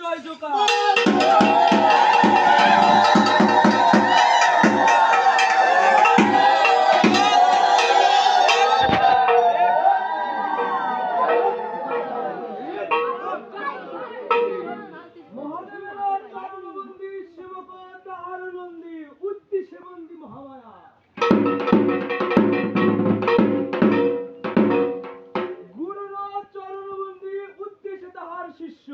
জয় Joker. মহাদেবের চরণবন্দী সেবক তাহার নন্দী উদ্দেশ্যে বন্দী মহামায়া। গুরুর চরণবন্দী উদ্দেশ্যে তাহার শিষ্য।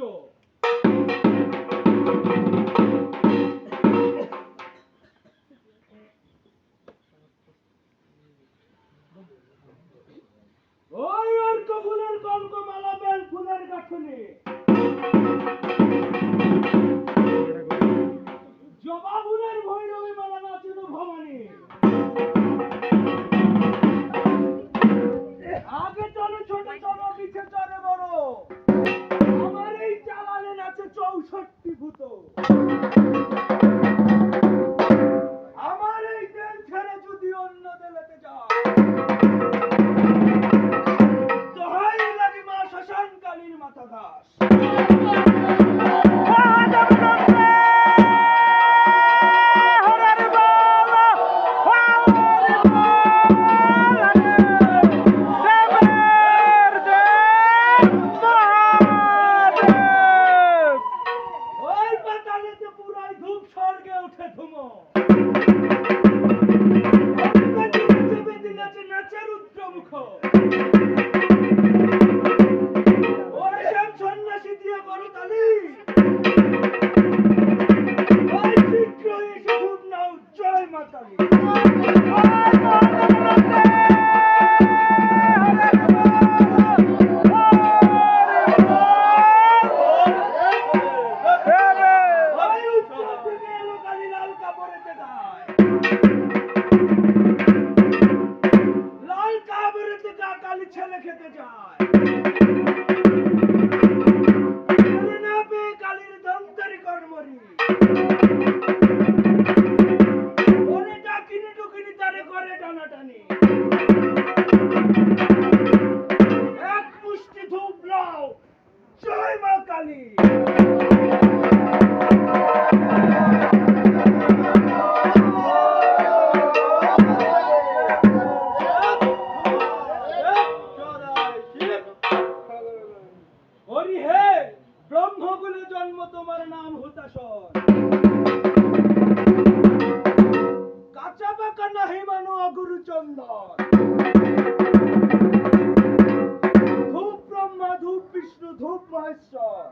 ওই অর্ক ফুলের কঙ্ক মালা বেল ফুলের গাঁথনি জবা ফুলের ভৈরবী মালা নাচেন ভবানী। আগে চলো ছোট চলো পিছে চলে বড়, আমার এই চালালে নাচে 64 ভূত। আমার এই দেল ছেড়ে যদি অন্য দেলেতে যায়, দোহাই লাগে মা শ্মশান কালীর মাথা দাস। ওই পাতালেতে পুরাই ধূপ স্বর্গে ওঠে ধুমো। নাচে নাচে রুদ্রমুখ। ওরে শ্যাম সন্ন্যাসী দিয়ে করো তালি, ওই শীঘ্রই এসে ধূপ নাও জয় মা কালী। ওই উত্তর থেকে এলো কালী লাল কাপড়েতে গায়, লাল কাপড়েতে গা কালী ছেলে খেতে যায়। ছেলে না পেয়ে কালীর দন্তরি কর্মরি, ওরে ডাকিনি ডুকিনি তারে করে টানাটানি। এক মুষ্টি ধূপ নাও জয় মা কালী। হরি হে ব্রহ্মকুলে জন্ম তোমার নাম হুতাশন, কাঁচা পাকা নাহি মানো অগুরু চন্দন। ধূপ ব্রহ্মা ধূপ বিষ্ণু ধূপ মহেশ্বর।